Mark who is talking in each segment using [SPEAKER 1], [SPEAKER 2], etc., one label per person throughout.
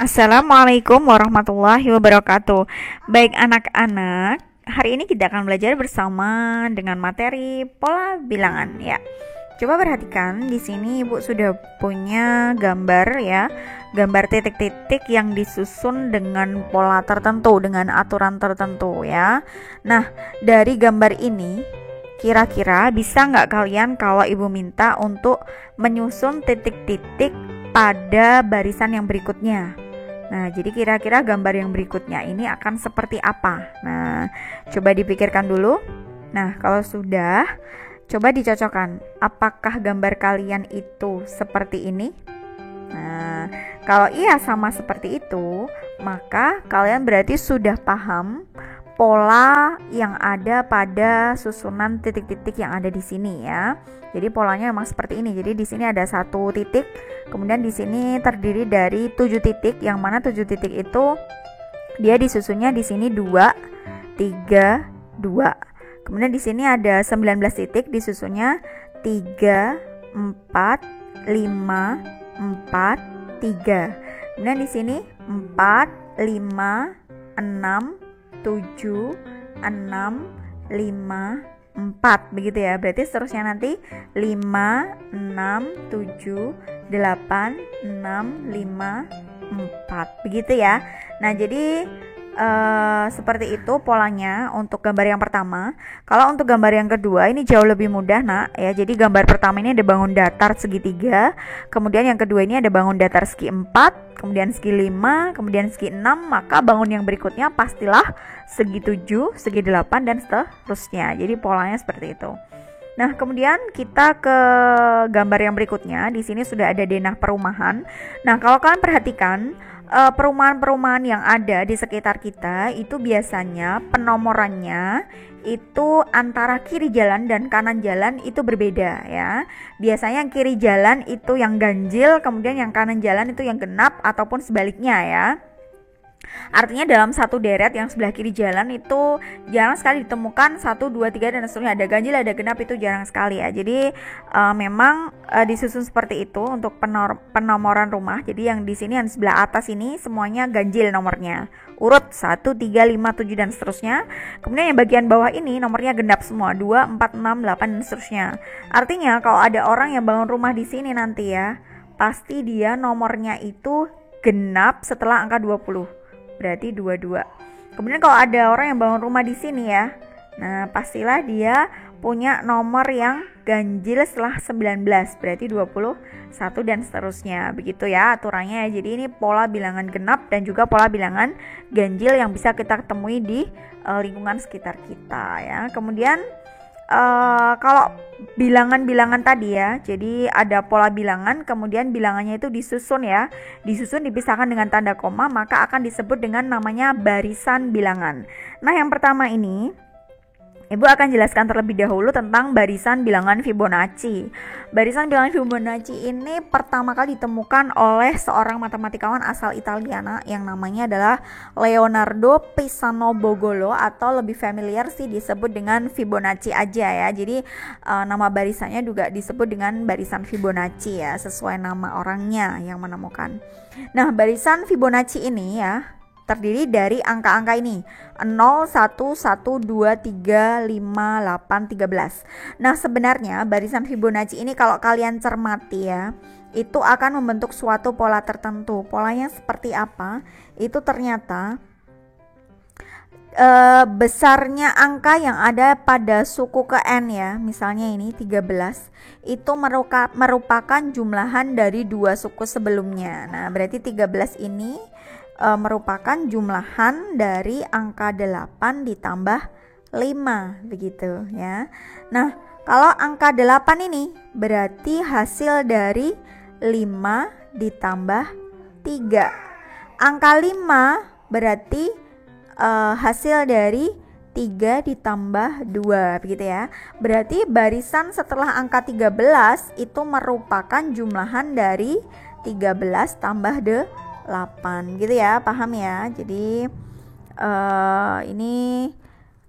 [SPEAKER 1] Assalamualaikum warahmatullahi wabarakatuh. Baik anak-anak, hari ini kita akan belajar bersama dengan materi pola bilangan ya. Coba perhatikan di sini Ibu sudah punya gambar ya. Gambar titik-titik yang disusun dengan pola tertentu, dengan aturan tertentu ya. Nah, dari gambar ini kira-kira bisa nggak kalian kalau Ibu minta untuk menyusun titik-titik pada barisan yang berikutnya? Nah, jadi kira-kira gambar yang berikutnya ini akan seperti apa? Nah, coba dipikirkan dulu. Nah, kalau sudah, coba dicocokkan. Apakah gambar kalian itu seperti ini? Nah, kalau iya sama seperti itu, maka kalian berarti sudah paham pola yang ada pada susunan titik-titik yang ada di sini ya. Jadi polanya memang seperti ini. Jadi di sini ada 1 titik, kemudian di sini terdiri dari 7 titik, yang mana 7 titik itu dia disusunnya di sini 2, 3, 2. Kemudian di sini ada 19 titik disusunnya 3, 4, 5, 4, 3. Kemudian di sini 4, 5, 6, 7, 6, 5, 4 begitu ya. Berarti seterusnya nanti 5, 6, 7, 8, 6, 5, 4 begitu ya. Nah, jadi seperti itu polanya untuk gambar yang pertama. Kalau untuk gambar yang kedua ini jauh lebih mudah nak ya. Jadi gambar pertama ini ada bangun datar segi 3, kemudian yang kedua ini ada bangun datar segi 4, kemudian segi 5, kemudian segi 6, maka bangun yang berikutnya pastilah segi 7, segi 8 dan seterusnya. Jadi polanya seperti itu. Nah, kemudian kita ke gambar yang berikutnya. Di sini sudah ada denah perumahan. Nah, kalau kalian perhatikan perumahan-perumahan yang ada di sekitar kita itu biasanya penomorannya itu antara kiri jalan dan kanan jalan itu berbeda ya. Biasanya yang kiri jalan itu yang ganjil, kemudian yang kanan jalan itu yang genap ataupun sebaliknya ya. Artinya dalam satu deret yang sebelah kiri jalan itu jarang sekali ditemukan 1, 2, 3 dan seterusnya. Ada ganjil, ada genap, itu jarang sekali ya. Jadi memang disusun seperti itu untuk penomoran rumah. Jadi yang di sini yang sebelah atas ini semuanya ganjil nomornya. Urut 1, 3, 5, 7 dan seterusnya. Kemudian yang bagian bawah ini nomornya genap semua, 2, 4, 6, 8 dan seterusnya. Artinya kalau ada orang yang bangun rumah di sini nanti ya, pasti dia nomornya itu genap setelah angka 20. Berarti 22. Kemudian kalau ada orang yang bangun rumah di sini ya, nah pastilah dia punya nomor yang ganjil setelah 19, berarti 21 dan seterusnya. Begitu ya aturannya. Jadi ini pola bilangan genap dan juga pola bilangan ganjil yang bisa kita temui di lingkungan sekitar kita ya. Kemudian kalau bilangan-bilangan tadi ya, jadi ada pola bilangan, kemudian bilangannya itu disusun ya, disusun dipisahkan dengan tanda koma, maka akan disebut dengan namanya barisan bilangan. Nah, yang pertama ini Ibu akan jelaskan terlebih dahulu tentang barisan bilangan Fibonacci. Barisan bilangan Fibonacci ini pertama kali ditemukan oleh seorang matematikawan asal Italia yang namanya adalah Leonardo Pisano Bogolo, atau lebih familiar sih disebut dengan Fibonacci aja ya. Jadi nama barisannya juga disebut dengan barisan Fibonacci ya, sesuai nama orangnya yang menemukan. Nah, barisan Fibonacci ini ya terdiri dari angka-angka ini 0, 1, 1, 2, 3, 5, 8, 13. Nah, sebenarnya barisan Fibonacci ini kalau kalian cermati ya, itu akan membentuk suatu pola tertentu. Polanya seperti apa? Itu ternyata besarnya angka yang ada pada suku ke N ya, misalnya ini 13, itu merupakan jumlahan dari 2 suku sebelumnya. Nah, berarti 13 ini merupakan jumlahan dari angka 8 ditambah 5 begitu ya. Nah, kalau angka 8 ini berarti hasil dari 5 ditambah 3. Angka 5 berarti hasil dari 3 ditambah 2 begitu ya. Berarti barisan setelah angka 13 itu merupakan jumlahan dari 13 tambah 8 gitu ya, paham ya. Jadi ini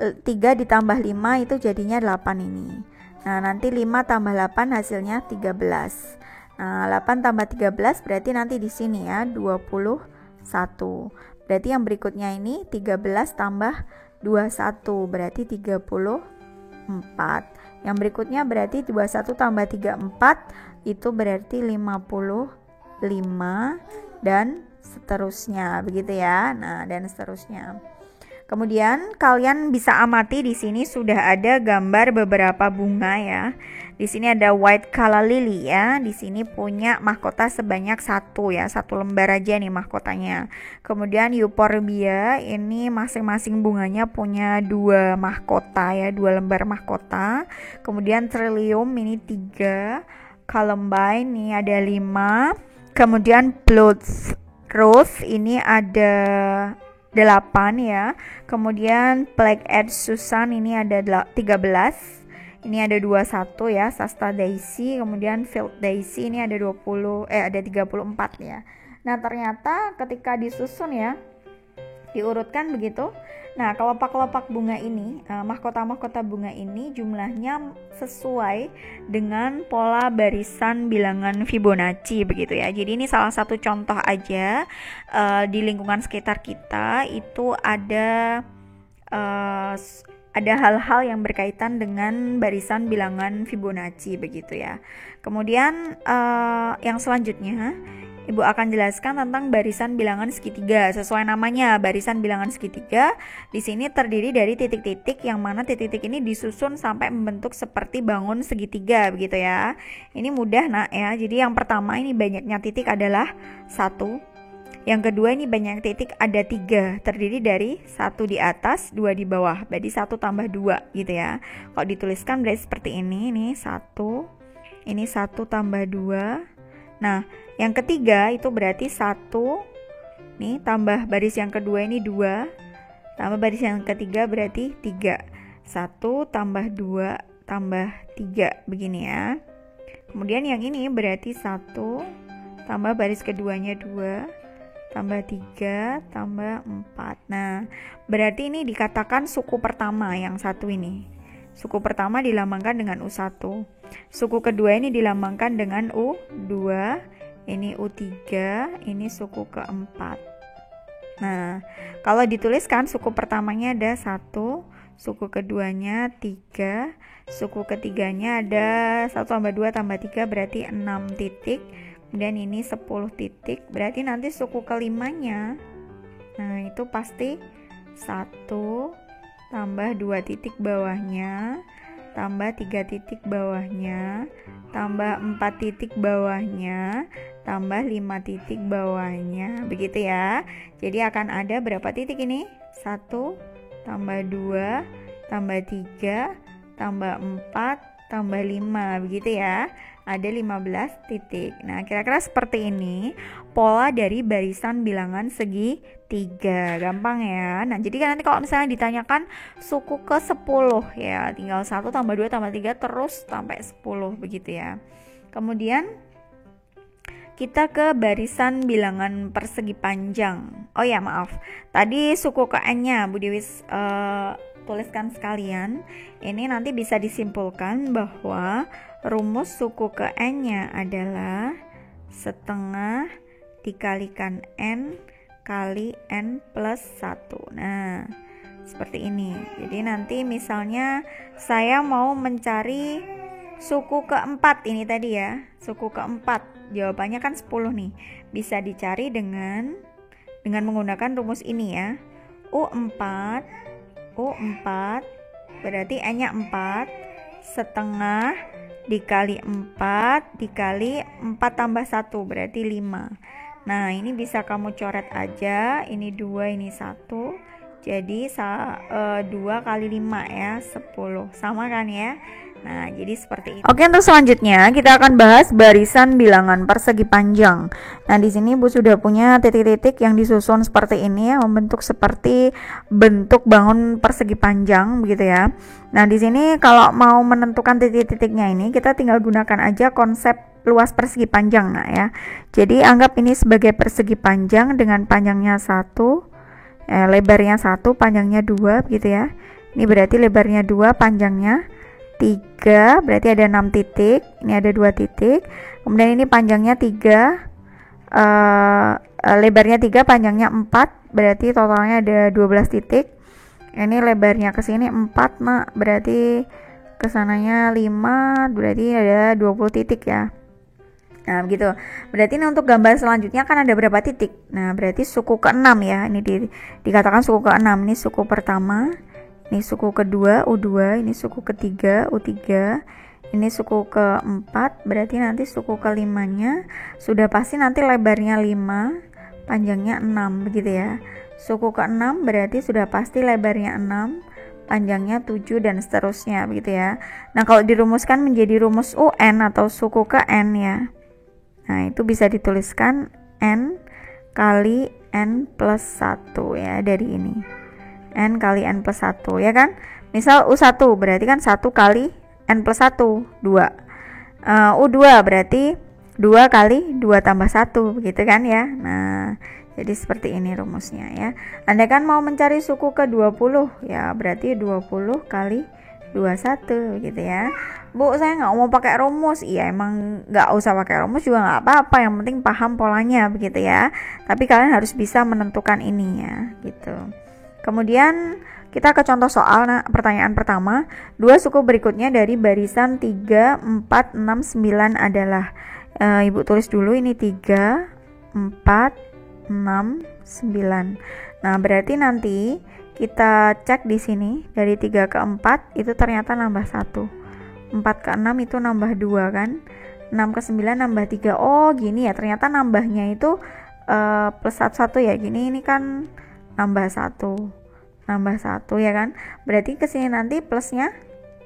[SPEAKER 1] 3 ditambah 5 itu jadinya 8 ini. Nah, nanti 5 tambah 8 hasilnya 13. Nah, 8 tambah 13 berarti nanti di sini ya 21. Berarti yang berikutnya ini 13 tambah 21 berarti 34. Yang berikutnya berarti 21 tambah 34 itu berarti 55 dan seterusnya begitu ya. Nah, dan seterusnya. Kemudian kalian bisa amati di sini sudah ada gambar beberapa bunga ya. Di sini ada white calla lily ya. Di sini punya mahkota sebanyak satu ya, satu lembar aja nih mahkotanya. Kemudian euphorbia ini masing-masing bunganya punya 2 mahkota ya, 2 lembar mahkota. Kemudian trillium ini 3, columbine ini ada 5. Kemudian blood rose ini ada 8 ya. Kemudian black-eyed Susan ini ada 13. Ini ada 21 ya, Shasta Daisy. Kemudian field daisy ini ada 34 ya. Nah, ternyata ketika disusun ya, diurutkan begitu. Nah, kelopak-kelopak bunga ini, mahkota-mahkota bunga ini jumlahnya sesuai dengan pola barisan bilangan Fibonacci begitu ya. Jadi ini salah satu contoh aja di lingkungan sekitar kita itu ada hal-hal yang berkaitan dengan barisan bilangan Fibonacci begitu ya. Kemudian yang selanjutnya Ibu akan jelaskan tentang barisan bilangan segitiga. Sesuai namanya, barisan bilangan segitiga di sini terdiri dari titik-titik yang mana titik-titik ini disusun sampai membentuk seperti bangun segitiga begitu ya. Ini mudah nak ya. Jadi yang pertama ini banyaknya titik adalah 1. Yang kedua ini banyak titik ada 3, terdiri dari 1 di atas, 2 di bawah. Berarti 1 tambah 2 gitu ya. Kalau dituliskan berarti seperti ini, 1. Ini 1 tambah 2. Nah, yang ketiga itu berarti 1 nih tambah baris yang kedua ini 2 tambah baris yang ketiga berarti 3. 1 tambah 2 tambah 3 begini ya. Kemudian yang ini berarti 1 tambah baris keduanya 2 tambah 3 tambah 4. Nah, berarti ini dikatakan suku pertama yang satu ini. Suku pertama dilambangkan dengan U1. Suku kedua ini dilambangkan dengan U2. Ini U3, ini suku keempat. Nah, kalau dituliskan suku pertamanya ada 1, suku keduanya 3, suku ketiganya ada 1 tambah 2 tambah 3 berarti 6 titik. Kemudian ini 10 titik, berarti nanti suku kelimanya, nah itu pasti 1 tambah 2 titik bawahnya, tambah 3 titik bawahnya, tambah 4 titik bawahnya, tambah 5 titik bawahnya, begitu ya. Jadi akan ada berapa titik ini? 1 tambah 2 tambah 3 tambah 4 tambah 5, begitu ya. Ada 15 titik. Nah, kira-kira seperti ini pola dari barisan bilangan segitiga. Gampang ya. Nah, jadi kan nanti kalau misalnya ditanyakan suku ke 10 ya, tinggal 1 tambah 2 tambah 3 terus sampai 10 begitu ya. Kemudian kita ke barisan bilangan persegi panjang. Oh ya, maaf. Tadi suku ke N-nya Bu Dewi tuliskan sekalian. Ini nanti bisa disimpulkan bahwa rumus suku ke N-nya adalah setengah dikalikan N kali N plus 1. Nah, seperti ini. Jadi nanti misalnya saya mau mencari suku keempat ini tadi ya. Suku keempat, jawabannya kan 10 nih. Bisa dicari dengan menggunakan rumus ini ya. U4 berarti N-nya 4 setengah dikali 4 dikali 4 tambah 1 berarti 5. Nah, ini bisa kamu coret aja, ini 2 ini 1. Jadi 2 kali 5 ya 10. Sama kan ya? Nah, jadi seperti itu. Oke, untuk selanjutnya kita akan bahas barisan bilangan persegi panjang. Nah, di sini Bu sudah punya titik-titik yang disusun seperti ini ya, membentuk seperti bentuk bangun persegi panjang begitu ya. Nah, di sini kalau mau menentukan titik-titiknya ini kita tinggal gunakan aja konsep luas persegi panjang nah ya. Jadi anggap ini sebagai persegi panjang dengan panjangnya 1, lebarnya 1, panjangnya 2 begitu ya. Ini berarti lebarnya 2, panjangnya 3, berarti ada 6 titik. Ini ada 2 titik. Kemudian ini panjangnya 3, lebarnya 3, panjangnya 4, berarti totalnya ada 12 titik. Ini lebarnya ke sini 4, Nak, berarti kesananya 5, berarti ada 20 titik ya. Nah, begitu. Berarti ini untuk gambar selanjutnya kan ada berapa titik? Nah, berarti suku ke-6 ya. Ini dikatakan suku ke-6. Ini suku pertama, ini suku kedua U2, ini suku ketiga U3, ini suku keempat, berarti nanti suku kelimanya sudah pasti nanti lebarnya 5, panjangnya 6, begitu ya. Suku ke-6 berarti sudah pasti lebarnya 6, panjangnya 7, dan seterusnya, begitu ya. Nah, kalau dirumuskan menjadi rumus UN atau suku ke N ya. Nah, itu bisa dituliskan N kali N plus 1 ya, dari ini. N kali N plus 1 ya kan. Misal U1 berarti kan 1 kali N plus 1, 2. U2 berarti 2 kali 2 tambah 1, begitu kan ya. Nah, jadi seperti ini rumusnya ya. Anda kan mau mencari suku ke 20 ya, berarti 20 kali 21 gitu ya. Bu, saya nggak mau pakai rumus. Iya, emang nggak usah pakai rumus juga nggak apa-apa, yang penting paham polanya begitu ya. Tapi kalian harus bisa menentukan ini ya, gitu. Kemudian kita ke contoh soal. Nah, pertanyaan pertama, 2 suku berikutnya dari barisan 3, 4, 6, 9 adalah, Ibu tulis dulu ini 3, 4, 6, 9. Nah, berarti nanti kita cek di sini dari 3 ke 4 itu ternyata nambah 1. 4 ke 6 itu nambah 2 kan. 6 ke 9 nambah 3. Oh, gini ya. Ternyata nambahnya itu plus 1 ya. Gini, ini kan nambah 1. Nambah 1 ya kan. Berarti ke sini nanti plusnya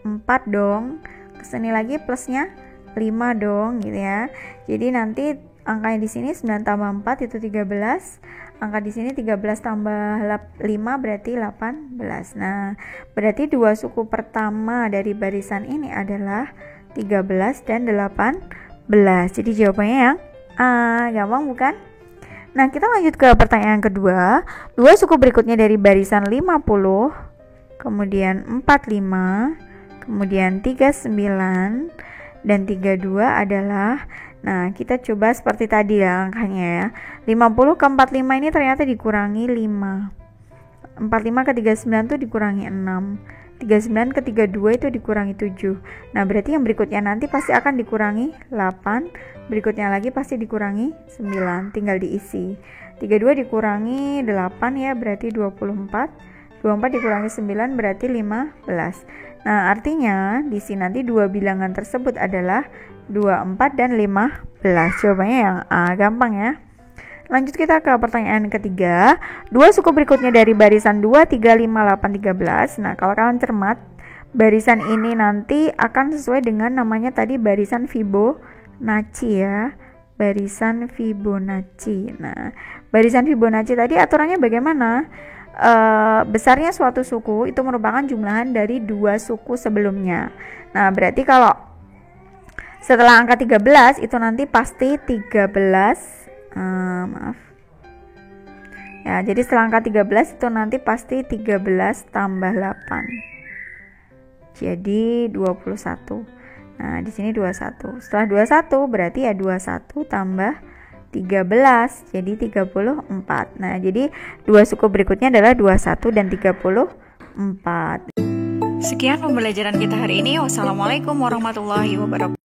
[SPEAKER 1] 4 dong. Ke sini lagi plusnya 5 dong gitu ya. Jadi nanti angkanya di sini 9 tambah 4 itu 13. Angka di sini 13 tambah 5 berarti 18. Nah, berarti 2 suku pertama dari barisan ini adalah 13 dan 18. Jadi jawabannya yang A. Gampang bukan? Nah, kita lanjut ke pertanyaan kedua. 2 suku berikutnya dari barisan 50, kemudian 45, kemudian 39 dan 32 adalah, nah, kita coba seperti tadi ya angkanya ya. 50 ke 45 ini ternyata dikurangi 5. 45 ke 39 itu dikurangi 6. 39 ke 32 itu dikurangi 7. Nah, berarti yang berikutnya nanti pasti akan dikurangi 8. Berikutnya lagi pasti dikurangi 9. Tinggal diisi. 32 dikurangi 8 ya, berarti 24. 24 dikurangi 9 berarti 15. Nah, artinya di sini nanti dua bilangan tersebut adalah 24 dan 15. Jawabannya yang A. Gampang ya. Lanjut kita ke pertanyaan ketiga. 2 suku berikutnya dari barisan 2, 3, 5, 8, 13. Nah, kalau kalian cermat, barisan ini nanti akan sesuai dengan namanya tadi barisan Fibonacci ya. Barisan Fibonacci. Nah, barisan Fibonacci tadi aturannya bagaimana? Besarnya suatu suku itu merupakan jumlahan dari 2 suku sebelumnya. Nah, berarti kalau setelah angka 13 itu nanti pasti 13 ya, jadi setelah angka 13 itu nanti pasti 13 tambah 8 jadi 21. Nah, di sini 21. Setelah 21 berarti ya 21 tambah 13 jadi 34. Nah, jadi 2 suku berikutnya adalah 21 dan 34. Sekian pembelajaran kita hari ini. Wassalamualaikum warahmatullahi wabarakatuh.